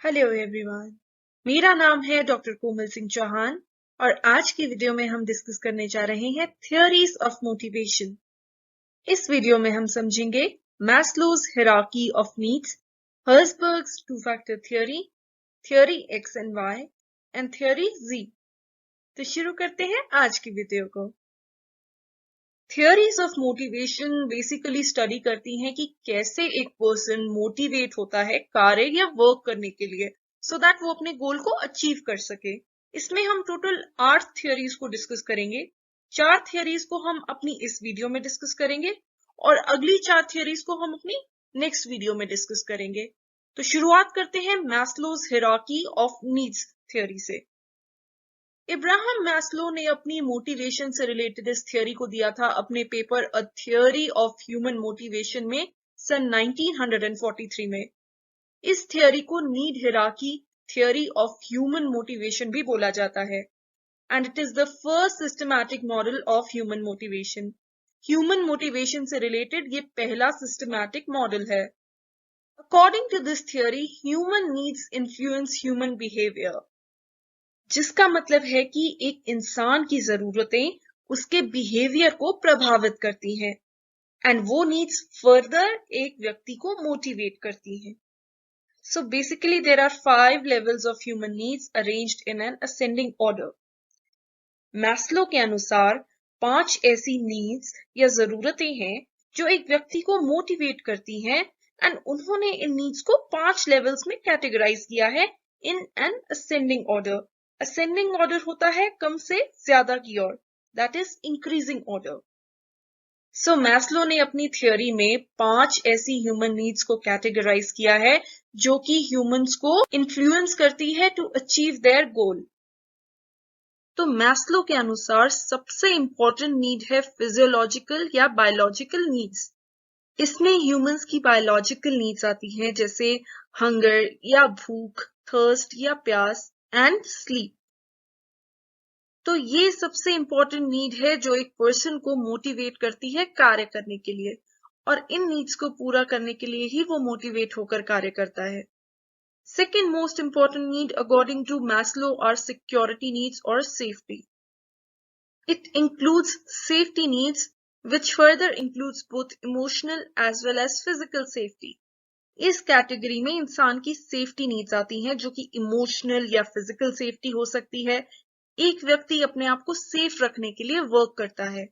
Hello everyone, मेरा नाम है डॉक्टर कोमल सिंह चौहान और आज की वीडियो में हम डिस्कस करने जा रहे हैं थियोरीज ऑफ मोटिवेशन। इस वीडियो में हम समझेंगे Maslow's hierarchy of needs, Herzberg's two factor theory, theory X and Y and theory Z. तो शुरू करते हैं आज की वीडियो को। Theories of motivation basically study करती हैं कि कैसे एक पर्सन मोटिवेट होता है कार्य या वर्क करने के लिए सो दैट वो अपने गोल को अचीव कर सके। इसमें हम टोटल 8 थियोरीज को डिस्कस करेंगे। 4 थियोरीज को हम अपनी इस वीडियो में डिस्कस करेंगे और अगली 4 थियोरीज को हम अपनी नेक्स्ट वीडियो में डिस्कस करेंगे। तो शुरुआत करते हैं Maslow's hierarchy of needs theory से। इब्राहम मैस्लो ने अपनी मोटिवेशन से रिलेटेड इस थ्योरी को दिया था अपने paper a theory of human motivation में सन 1943 में। इस थ्योरी को need hierarchy theory of human motivation भी बोला जाता है and it is the first systematic model of human motivation. Human motivation से रिलेटेड ये पहला सिस्टमैटिक मॉडल है। According to this theory, human needs influence human behaviour, जिसका मतलब है कि एक इंसान की जरूरतें उसके बिहेवियर को प्रभावित करती हैं एंड वो नीड्स फर्दर एक व्यक्ति को मोटिवेट करती हैं। So basically there are 5 levels of human needs arranged in an ascending order. Maslow के अनुसार 5 ऐसी नीड्स या जरूरतें हैं जो एक व्यक्ति को मोटिवेट करती हैं एंड उन्होंने इन नीड्स को 5 लेवल्स में कैटेगराइज किया है in an ascending order. Ascending order होता है कम से ज्यादा की ओर, that is increasing order. So Maslow ने अपनी थ्योरी में 5 ऐसी ह्यूमन नीड्स को कैटेगराइज किया है जो कि ह्यूमंस को इन्फ्लुएंस करती है टू अचीव देयर गोल। तो मैस्लो के अनुसार सबसे इंपॉर्टेंट नीड है फिजियोलॉजिकल या बायोलॉजिकल नीड्स। इसमें ह्यूमंस की बायोलॉजिकल नीड्स आती हैं जैसे हंगर या भूख, थर्स्ट या प्यास एंड स्लीप। तो ये सबसे इंपॉर्टेंट नीड है जो एक पर्सन को मोटिवेट करती है कार्य करने के लिए और इन नीड्स को पूरा करने के लिए ही वो मोटिवेट होकर कार्य करता है। Second most important need according to Maslow are security needs or safety. It includes safety needs which further includes both emotional as well as physical safety. इस कैटेगरी में इंसान की सेफ्टी नीड्स आती हैं जो कि इमोशनल या फिजिकल सेफ्टी हो सकती है। एक व्यक्ति अपने आप को सेफ रखने के लिए वर्क करता है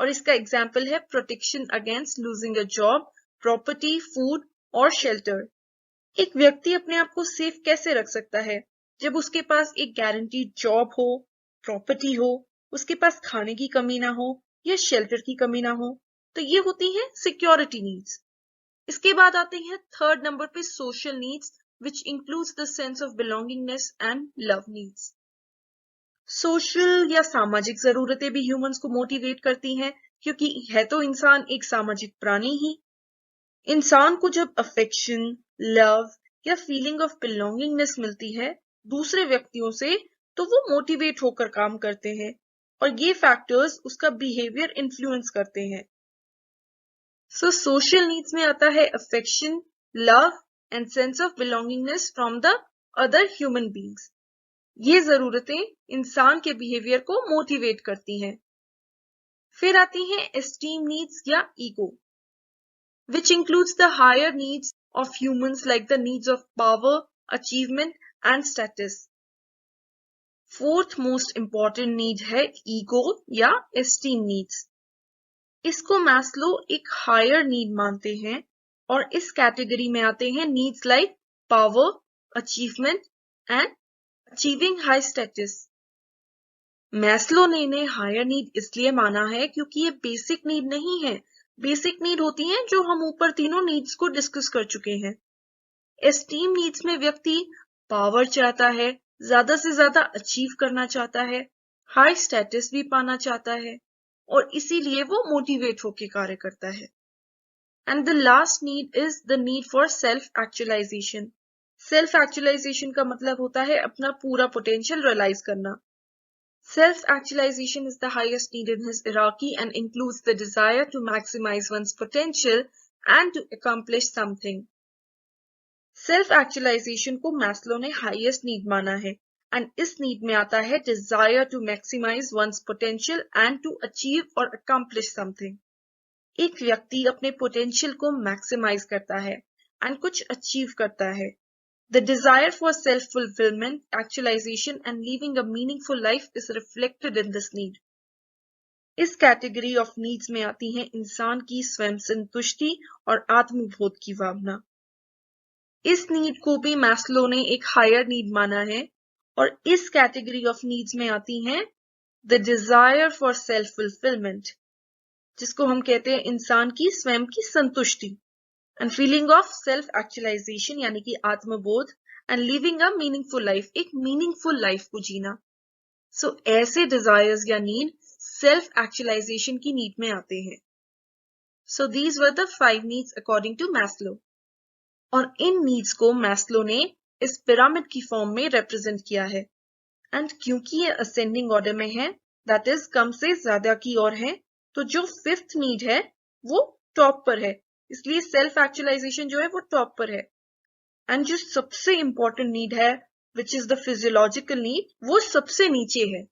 और इसका एग्जाम्पल है protection against losing a job, property, food और शेल्टर। एक व्यक्ति अपने आप को सेफ कैसे रख सकता है? जब उसके पास एक गारंटीड जॉब हो, प्रॉपर्टी हो, उसके पास खाने की कमी ना हो या शेल्टर की कमी ना हो। तो ये होती है सिक्योरिटी नीड्स। इसके बाद आते हैं थर्ड नंबर पे social needs which includes the sense of belongingness and love needs. Social या सामाजिक जरूरतें भी ह्यूमंस को मोटिवेट करती हैं क्योंकि है तो इंसान एक सामाजिक प्राणी ही। इंसान को जब अफेक्शन, लव या फीलिंग ऑफ बिलोंगिंगनेस मिलती है दूसरे व्यक्तियों से तो वो मोटिवेट होकर काम करते हैं और ये फैक्टर्स उसका बिहेवियर इन्फ्लुएंस करते हैं। सो सोशल नीड्स में आता है affection, love and sense of belongingness from the other human beings. ये जरूरतें इंसान के बिहेवियर को मोटिवेट करती हैं। फिर आती हैं एस्टीम नीड्स या ego, which includes the higher needs of humans like the needs of power, achievement and status. Fourth most important need है ego या esteem needs. इसको मैस्लो एक हायर नीड मानते हैं और इस कैटेगरी में आते हैं needs like power, achievement and achieving high status. Maslow ने इन्हें हायर नीड इसलिए माना है क्योंकि ये बेसिक नीड नहीं है। बेसिक नीड होती हैं जो हम ऊपर तीनों नीड्स को डिस्कस कर चुके हैं। एस्टीम नीड्स में व्यक्ति पावर चाहता है, ज्यादा से ज्यादा अचीव करना चाहता है, हाई स्टेटस भी पाना चाहता है और इसीलिए वो मोटिवेट होकर कार्य करता है। And the last need is the need for self actualisation. Self actualisation का मतलब होता है अपना पूरा पोटेंशियल रियलाइज करना। Self-actualization is the highest need in his hierarchy and includes the desire to maximize one's potential and to accomplish something. Self actualisation को Maslow ने highest need माना है एंड इस नीड में आता है desire to maximise one's potential and to achieve और accomplish something. एक व्यक्ति अपने पोटेंशियल को मैक्सिमाइज करता है एंड कुछ अचीव करता है। The desire for self fulfilment, actualisation and living a meaningful life is reflected in this need. इस कैटेगरी ऑफ नीड्स में आती है इंसान की स्वयं संतुष्टि और आत्मबोध की भावना। इस नीड को भी मैस्लो ने एक हायर नीड माना है और इस कैटेगरी ऑफ नीड्स में आती हैं the desire for self fulfilment, जिसको हम कहते हैं इंसान की स्वयं की संतुष्टि, and feeling of self actualisation यानी कि आत्मबोध, and living a meaningful life, एक मीनिंगफुल लाइफ को जीना। सो ऐसे डिजायर्स या नीड सेल्फ एक्चुअलाइजेशन की नीड में आते हैं। So these were the 5 needs according to Maslow, और इन नीड्स को मैस्लो ने इस पिरामिड की फॉर्म में रिप्रेजेंट किया है। एंड क्योंकि ये असेंडिंग ऑर्डर में है, दैट इज कम से ज्यादा की ओर है, तो जो 5th नीड है वो टॉप पर है, इसलिए सेल्फ एक्चुअलाइजेशन जो है वो टॉप पर है। एंड जो सबसे इंपॉर्टेंट नीड है which is the physiological need, वो सबसे नीचे है।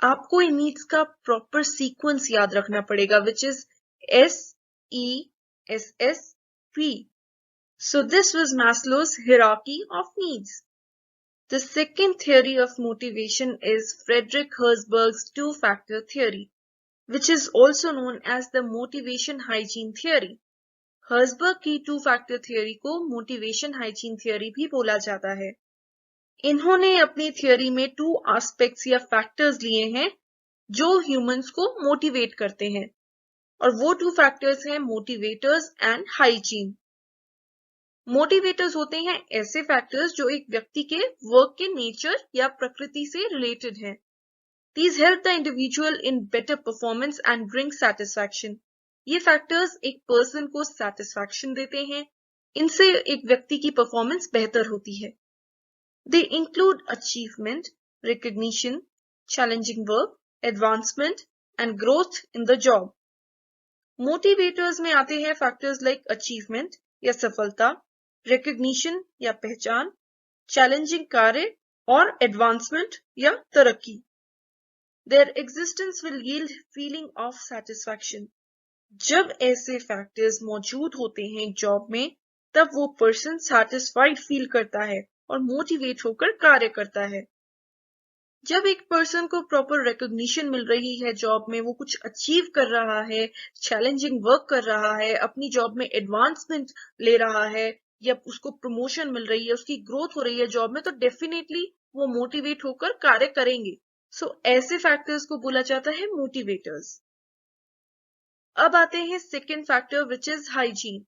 आपको इन नीड्स का प्रॉपर सीक्वेंस याद रखना पड़ेगा, which is SESSP। So this was Maslow's hierarchy of needs. The second theory of motivation is Frederick Herzberg's two-factor theory, which is also known as the motivation hygiene theory. Herzberg की two-factor theory को motivation hygiene theory भी बोला जाता है। इन्होंने अपनी theory में 2 aspects या factors लिए हैं जो humans को motivate करते हैं, और वो 2 factors हैं motivators and hygiene। मोटिवेटर्स होते हैं ऐसे फैक्टर्स जो एक व्यक्ति के वर्क के नेचर या प्रकृति से रिलेटेड हैं। These help the individual in better performance and bring satisfaction. ये फैक्टर्स एक पर्सन को सेटिस्फैक्शन देते हैं, इनसे एक व्यक्ति की परफॉर्मेंस बेहतर होती है। They include achievement, recognition, challenging work, advancement and growth in the job. Motivators में आते हैं फैक्टर्स लाइक अचीवमेंट या सफलता, रिकग्निशन या पहचान, चैलेंजिंग कार्य और एडवांसमेंट या तरक्की। There existence will yield feeling of satisfaction. जब ऐसे फैक्टर्स मौजूद होते हैं जॉब में, तब वो पर्सन सेटिस्फाइड फील करता है और मोटिवेट होकर कार्य करता है। जब एक पर्सन को प्रॉपर रिकॉग्निशन मिल रही है जॉब में, वो कुछ अचीव कर रहा है, चैलेंजिंग वर्क कर रहा है, अपनी जॉब में एडवांसमेंट ले रहा है या उसको प्रमोशन मिल रही है, उसकी ग्रोथ हो रही है जॉब में, तो डेफिनेटली वो मोटिवेट होकर कार्य करेंगे। सो ऐसे फैक्टर्स को बोला जाता है मोटिवेटर्स। अब आते हैं second factor which is hygiene,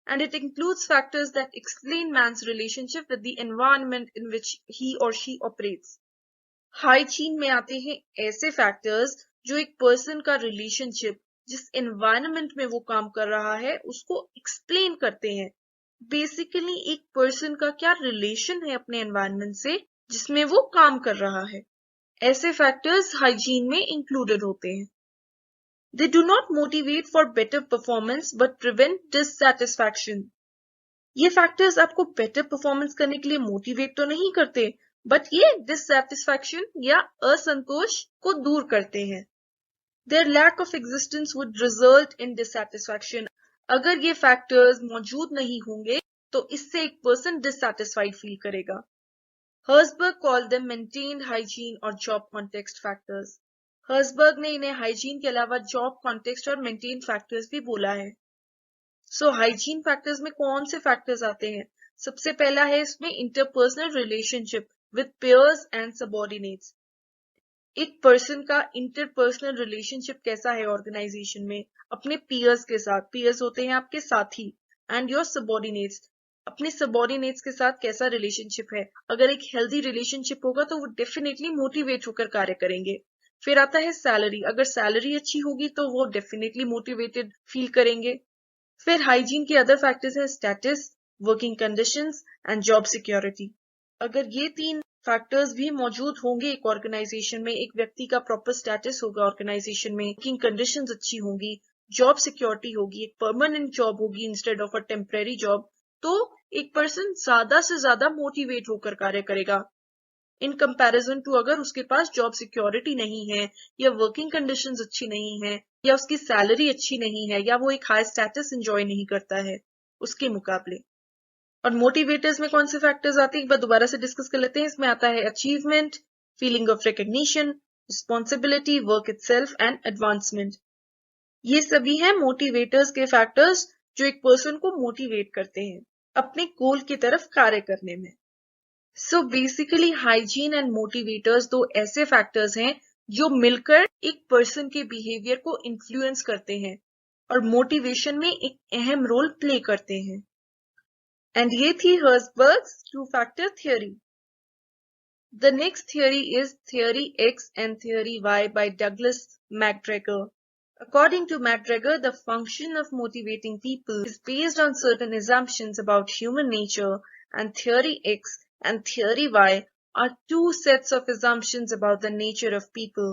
and it includes factors that explain man's relationship with the environment in which he or she operates. Hygiene में आते हैं ऐसे फैक्टर्स जो एक पर्सन का रिलेशनशिप जिस एनवायरनमेंट में वो काम कर रहा है उसको एक्सप्लेन करते हैं। बेसिकली एक पर्सन का क्या रिलेशन है अपने एनवायरनमेंट से जिसमें वो काम कर रहा है, ऐसे फैक्टर्स हाइजीन में इंक्लूडेड होते हैं। They do not motivate for better performance but prevent dissatisfaction. ये फैक्टर्स आपको बेटर परफॉर्मेंस करने के लिए मोटिवेट तो नहीं करते, बट ये डिससैटिस्फैक्शन या असंतोष को दूर करते हैं। Their lack of existence would result in dissatisfaction. अगर ये फैक्टर्स मौजूद नहीं होंगे तो इससे एक पर्सन डिससैटिस्फाइड फील करेगा। Herzberg called them maintained hygiene और जॉब कॉन्टेक्स्ट फैक्टर्स। हर्जबर्ग ने इन्हें हाइजीन के अलावा जॉब कॉन्टेक्स्ट और मेंटेन फैक्टर्स भी बोला है। सो हाइजीन फैक्टर्स में कौन से फैक्टर्स आते हैं? सबसे पहला है इसमें interpersonal relationship with peers and subordinates. एक पर्सन का इंटरपर्सनल रिलेशनशिप कैसा है ऑर्गेनाइजेशन में? अपने पीयर्स के साथ, पीयर्स होते हैं आपके साथी, एंड योर सबॉर्डिनेट्स, अपने सबॉर्डिनेट्स के साथ कैसा रिलेशनशिप है? अगर एक हेल्दी रिलेशनशिप होगा तो वो डेफिनेटली मोटिवेट होकर कार्य करेंगे। फिर आता है सैलरी, अगर सैलरी अच्छी होगी तो वो डेफिनेटली मोटिवेटेड फील करेंगे। फिर हाइजीन के अदर फैक्टर्स है status, working conditions and job security. अगर ये 3 फैक्टर्स भी मौजूद होंगे एक ऑर्गेनाइजेशन में, एक व्यक्ति का प्रॉपर स्टेटस होगा ऑर्गेनाइजेशन में, वर्किंग कंडीशंस अच्छी होंगी, जॉब सिक्योरिटी होगी, एक परमानेंट जॉब होगी instead of a temporary job, तो एक पर्सन ज्यादा से ज्यादा मोटिवेट होकर कार्य करेगा इन कंपैरिजन टू अगर उसके पास जॉब सिक्योरिटी नहीं है या वर्किंग कंडीशंस अच्छी नहीं है या उसकी सैलरी अच्छी नहीं है या वो एक हाई स्टेटस एंजॉय नहीं करता है उसके मुकाबले। और मोटिवेटर्स में कौन से फैक्टर्स आते हैं एक बार दोबारा से डिस्कस कर लेते हैं। इसमें आता है achievement, feeling of recognition, responsibility, work itself and advancement. ये सभी हैं मोटिवेटर्स के फैक्टर्स जो एक पर्सन को मोटिवेट करते हैं अपने गोल की तरफ कार्य करने में। So basically hygiene and motivators दो ऐसे फैक्टर्स हैं जो मिलकर एक पर्सन के बिहेवियर को इन्फ्लुएंस करते हैं और मोटिवेशन में एक अहम रोल प्ले करते हैं। एंड ये थी Herzberg's two factor theory. The next theory is theory X and theory Y by Douglas McGregor. According to MacGregor, the function of motivating people is based on certain assumptions about human nature, and theory X and theory Y are two sets of assumptions about the nature of people.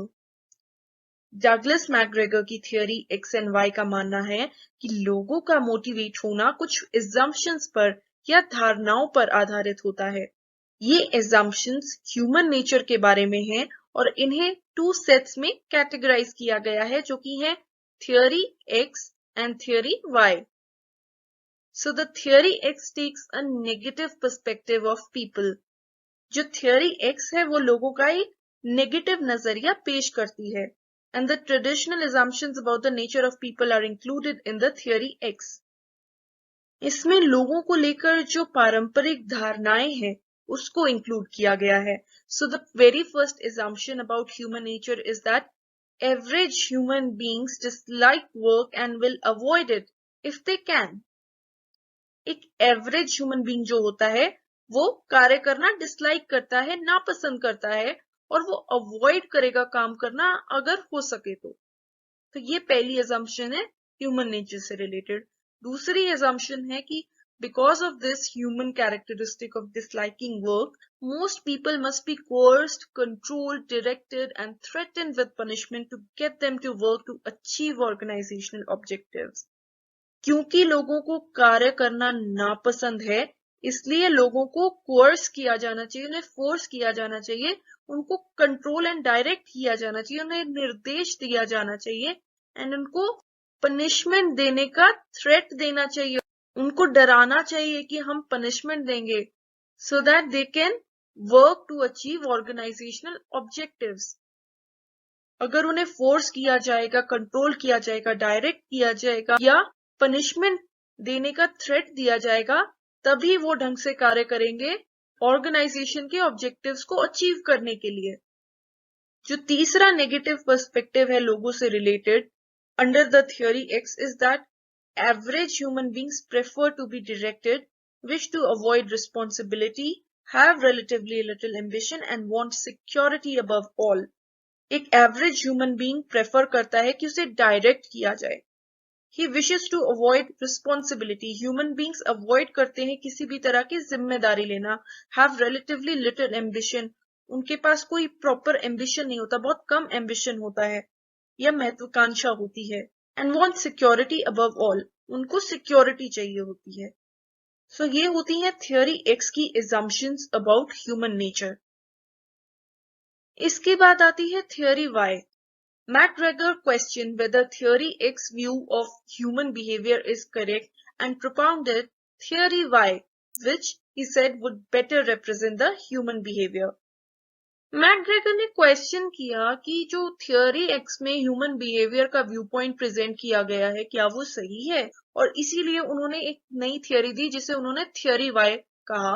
Douglas McGregor की theory X and Y का मानना है कि लोगों का motivate होना कुछ assumptions पर या धारणाओं पर आधारित होता है। ये assumptions ह्यूमन नेचर के बारे में हैं और इन्हें टू सेट्स में कैटेगराइज किया गया है जो कि है theory X and theory Y. So the theory X takes a negative perspective of people. जो theory X है वो लोगों का एक नेगेटिव नजरिया पेश करती है and the traditional assumptions about the nature of people are included in the theory X. इसमें लोगों को लेकर जो पारंपरिक धारणाएं हैं उसको इंक्लूड किया गया है। So the very first assumption about human nature is that average human beings dislike work and will avoid it if they can. एक एवरेज ह्यूमन बीइंग जो होता है वो कार्य करना डिसलाइक करता है, नापसंद करता है और वो अवॉइड करेगा काम करना अगर हो सके तो ये पहली assumption है ह्यूमन नेचर से रिलेटेड। दूसरी assumption है कि because of this human characteristic of disliking work, most people must be coerced, controlled, directed and threatened with punishment to get them to work to achieve organizational objectives. क्योंकि लोगों को कार्य करना नापसंद है इसलिए लोगों को कोर्स किया जाना चाहिए, उन्हें फोर्स किया जाना चाहिए, उनको कंट्रोल एंड डायरेक्ट किया जाना चाहिए, उन्हें निर्देश दिया जाना चाहिए एंड उनको पनिशमेंट देने का थ्रेट देना चाहिए, उनको डराना चाहिए कि हम पनिशमेंट देंगे so that they can work to achieve organisational objectives. अगर उन्हें फोर्स किया जाएगा, कंट्रोल किया जाएगा, डायरेक्ट किया जाएगा या पनिशमेंट देने का थ्रेट दिया जाएगा तभी वो ढंग से कार्य करेंगे ऑर्गेनाइजेशन के ऑब्जेक्टिव्स को अचीव करने के लिए। जो तीसरा नेगेटिव पर्सपेक्टिव है लोगों से related under the theory x is that average human beings prefer to be directed, wish to avoid responsibility, have relatively little ambition and want security above all. एक एवरेज ह्यूमन बीइंग प्रेफर करता है कि उसे direct किया जाए। He wishes to avoid responsibility. Human beings avoid करते हैं किसी भी तरह की जिम्मेदारी लेना। Have relatively little ambition. उनके पास कोई प्रॉपर एम्बिशन नहीं होता, बहुत कम एम्बिशन होता है या महत्वाकांक्षा होती है। And want security above all. उनको सिक्योरिटी चाहिए होती है। So ये होती है थियोरी एक्स की assumptions about human nature. इसके बाद आती है theory Y. MacGregor questioned whether theory X view of human behavior is correct and propounded theory Y, which he said would better represent the human behavior. McGregor ने question किया कि जो theory x में human behaviour का view point present किया गया है क्या वो सही है, और इसीलिए उन्होंने एक नई थियोरी दी जिसे उन्होंने थियोरी वाई कहा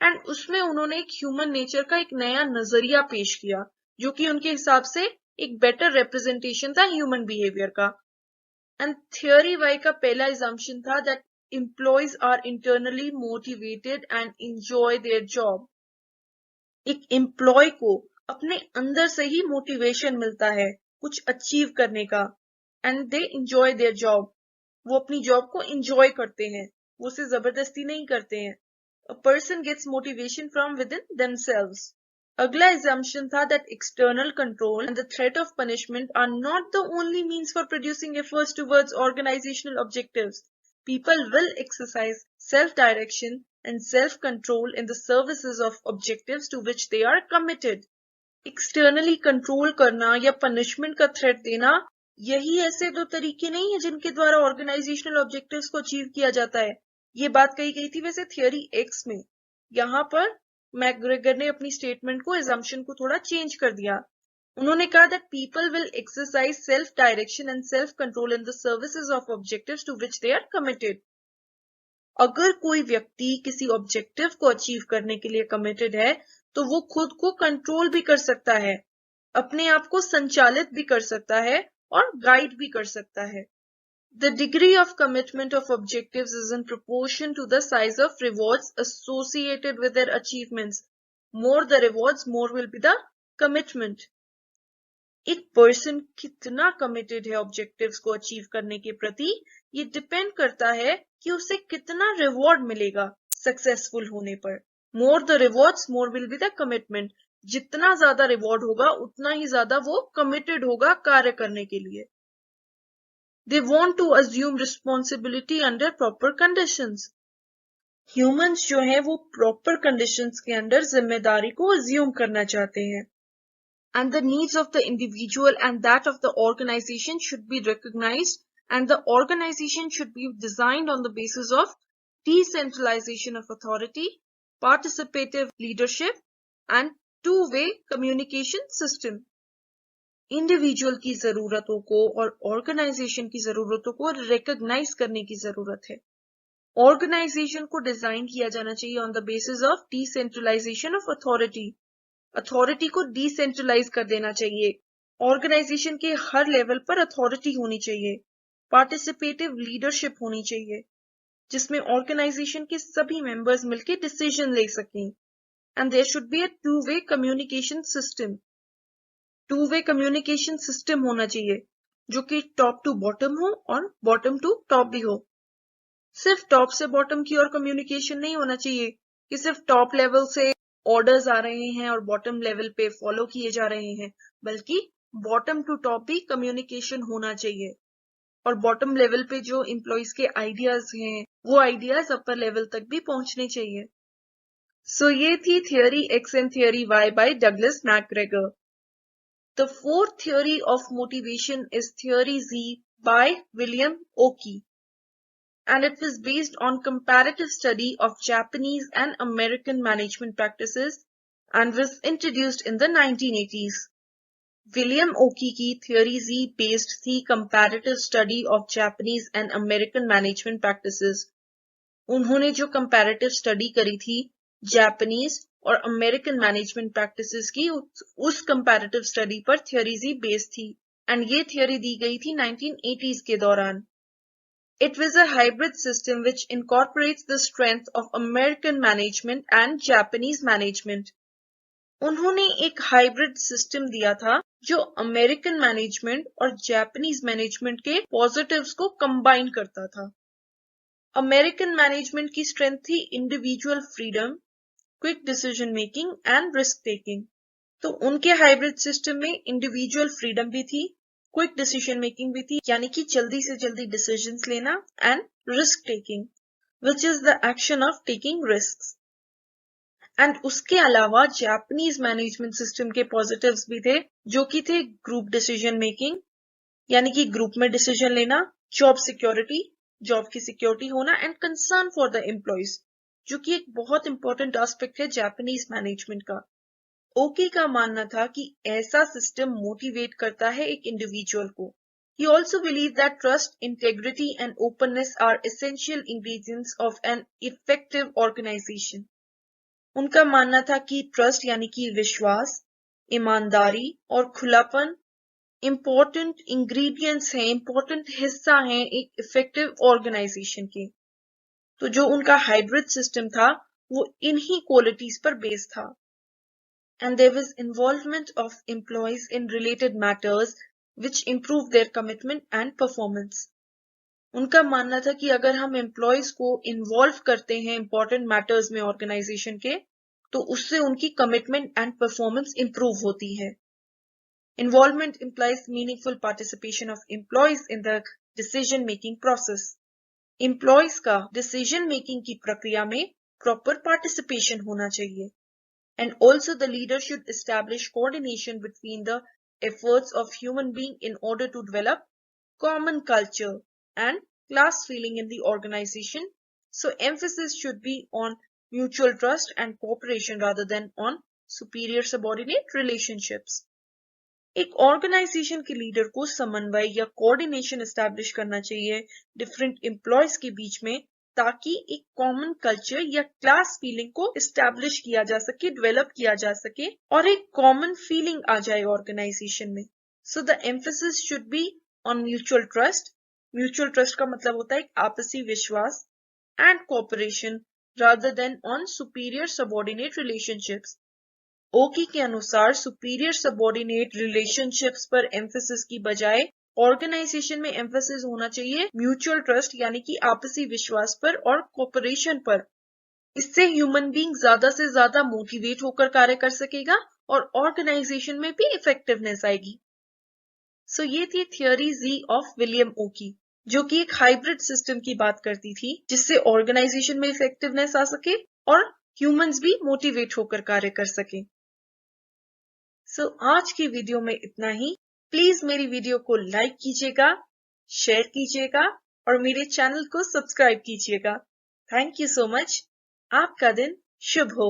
एंड उसमें उन्होंने एक ह्यूमन नेचर का एक नया नजरिया पेश किया जो कि उनके हिसाब से एक बेटर रिप्रेजेंटेशन था ह्यूमन बिहेवियर का। एंड थियोरी वाई का पहला assumption था that employees are internally motivated and enjoy their job. एक एम्प्लॉय को अपने अंदर से ही मोटिवेशन मिलता है कुछ अचीव करने का and they enjoy their job. वो अपनी जॉब को एंजॉय करते हैं, वो उसे जबरदस्ती नहीं करते हैं। A person gets motivation from within themselves. अगला assumption था that external control and the threat of punishment are not the only means for producing efforts towards organizational objectives. people will exercise self-direction and self-control in the services of objectives to which they are committed. Externally control करना या punishment का threat देना, यही ऐसे दो तरीके नहीं है जिनके द्वारा ऑर्गेनाइजेशनल ऑब्जेक्टिव्स को अचीव किया जाता है। ये बात कही गई थी वैसे थियरी एक्स में। यहाँ पर मैकग्रेगर ने अपनी स्टेटमेंट को एजम्पशन को थोड़ा चेंज कर दिया। उन्होंने कहा that people will exercise self direction and self control in the services of objectives to which they are committed. अगर कोई व्यक्ति किसी ऑब्जेक्टिव को अचीव करने के लिए कमिटेड है तो वो खुद को कंट्रोल भी कर सकता है, अपने आप को संचालित भी कर सकता है और गाइड भी कर सकता है। The degree of commitment of objectives is in proportion to the size of rewards associated with their achievements. More the rewards, more will be the commitment. एक पर्सन कितना कमिटेड है ऑब्जेक्टिव्स को अचीव करने के प्रति, ये डिपेंड करता है कि उसे कितना रिवॉर्ड मिलेगा सक्सेसफुल होने पर। More the rewards more will be the commitment. जितना ज्यादा रिवॉर्ड होगा उतना ही ज्यादा वो कमिटेड होगा कार्य करने के लिए। They want to assume responsibility under proper conditions. Humans जो है वो प्रॉपर कंडीशंस के अंदर जिम्मेदारी को अज्यूम करना चाहते हैं। And the needs of the individual and that of the organization should be recognized, and the organization should be designed on the basis of decentralization of authority, participative leadership, and two-way communication system. Individual की जरूरतों को और organisation की जरूरतों को recognise करने की जरूरत है। ऑर्गेनाइजेशन को डिजाइन किया जाना चाहिए on the basis of decentralisation of authority को डिसेंट्रलाइज कर देना चाहिए। ऑर्गेनाइजेशन के हर लेवल पर अथॉरिटी होनी चाहिए। पार्टिसिपेटिव लीडरशिप होनी चाहिए जिसमें ऑर्गेनाइजेशन के सभी मेंबर्स मिलकर डिसीजन ले सकें। And there should be a two-way communication system. Two-way communication system होना चाहिए जो कि टॉप टू बॉटम हो और बॉटम टू टॉप भी हो। सिर्फ टॉप से बॉटम की ओर कम्युनिकेशन नहीं होना चाहिए कि सिर्फ टॉप लेवल से ऑर्डर्स आ रहे हैं और बॉटम लेवल पे फॉलो किए जा रहे हैं, बल्कि बॉटम टू टॉप भी कम्युनिकेशन होना चाहिए। और बॉटम लेवल पे जो एम्प्लॉइज के आइडियाज हैं वो आइडियाज अपर लेवल तक भी पहुंचने चाहिए। सो ये थी theory X and theory Y by Douglas McGregor. The fourth theory of motivation is theory Z by William Ouchi, and it was based on comparative study of Japanese and American management practices and was introduced in the 1980s. William Oki की theory Z based थी comparative study of Japanese and American management practices. उन्होंने जो comparative study करी थी Japanese और American management practices की, उस comparative study पर theory Z based थी and ये theory दी गई थी 1980s के दौरान। It was a hybrid system which incorporates the strength of American management and Japanese management. उन्होंने एक हाइब्रिड सिस्टम दिया था जो अमेरिकन मैनेजमेंट और जापानीज मैनेजमेंट के पॉजिटिव्स को कंबाइन करता था। अमेरिकन मैनेजमेंट की स्ट्रेंथ थी individual freedom, quick decision making and risk taking. तो उनके हाइब्रिड सिस्टम में इंडिविजुअल फ्रीडम भी थी, क्विक डिसीजन मेकिंग भी थी, यानी कि जल्दी से जल्दी डिसीजंस लेना, and risk taking which is the action of taking risks. And उसके अलावा जापानीज मैनेजमेंट सिस्टम के पॉजिटिव्स भी थे जो कि थे ग्रुप डिसीजन मेकिंग, यानी कि ग्रुप में डिसीजन लेना, जॉब सिक्योरिटी, जॉब की सिक्योरिटी होना, and concern for the employees, जो कि एक बहुत इंपॉर्टेंट एस्पेक्ट है जापानीज मैनेजमेंट का। ओके का मानना था कि ऐसा सिस्टम मोटिवेट करता है एक इंडिविजुअल को। He also believed that trust, integrity and openness are essential ingredients of an effective organization. उनका मानना था कि ट्रस्ट यानी कि विश्वास, ईमानदारी और खुलापन इंपॉर्टेंट इंग्रेडिएंट्स हैं, इंपॉर्टेंट हिस्सा हैं एक इफेक्टिव ऑर्गेनाइजेशन के। तो जो उनका हाइब्रिड सिस्टम था वो इन्हीं क्वालिटीज पर बेस्ड था। And there was involvement of employees in related matters which improve their commitment and performance. उनका मानना था कि अगर हम एम्प्लॉयज को इन्वॉल्व करते हैं इंपॉर्टेंट मैटर्स में ऑर्गेनाइजेशन के, तो उससे उनकी कमिटमेंट एंड परफॉर्मेंस इंप्रूव होती है। Involvement implies meaningful participation of employees in the decision-making process. Employees का डिसीजन मेकिंग की प्रक्रिया में प्रॉपर पार्टिसिपेशन होना चाहिए. And also the leader should establish coordination between the efforts of human being in order to develop common culture and class feeling in the organization. So emphasis should be on mutual trust and cooperation rather than on superior subordinate relationships. एक organisation के leader को समन्वय या coordination establish करना चाहिए different employees के बीच में, ताकि एक कॉमन कल्चर या क्लास फीलिंग को एस्टैब्लिश किया जा सके, डेवलप किया जा सके और एक कॉमन फीलिंग आ जाए ऑर्गेनाइजेशन में. So the emphasis should be on mutual trust. Mutual trust का मतलब होता है आपसी विश्वास, and cooperation rather than on superior subordinate relationships. ओकी के अनुसार सुपीरियर सबऑर्डिनेट रिलेशनशिप्स पर एम्फेसिस की बजाय ऑर्गेनाइजेशन में एम्फेसिस होना चाहिए म्यूचुअल ट्रस्ट यानी कि आपसी विश्वास पर और कोऑपरेशन पर. इससे ह्यूमन बीइंग ज्यादा से ज्यादा मोटिवेट होकर कार्य कर सकेगा और ऑर्गेनाइजेशन में भी इफेक्टिवनेस आएगी. सो ये थी थियोरी जी ऑफ विलियम ओकी, जो कि एक हाइब्रिड सिस्टम की बात करती थी जिससे ऑर्गेनाइजेशन में इफेक्टिवनेस आ सके और ह्यूमंस भी मोटिवेट होकर कार्य कर सके. सो आज की वीडियो में इतना ही. प्लीज मेरी वीडियो को लाइक कीजिएगा, शेयर कीजिएगा और मेरे चैनल को सब्सक्राइब कीजिएगा. Thank you so much. आपका दिन शुभ हो.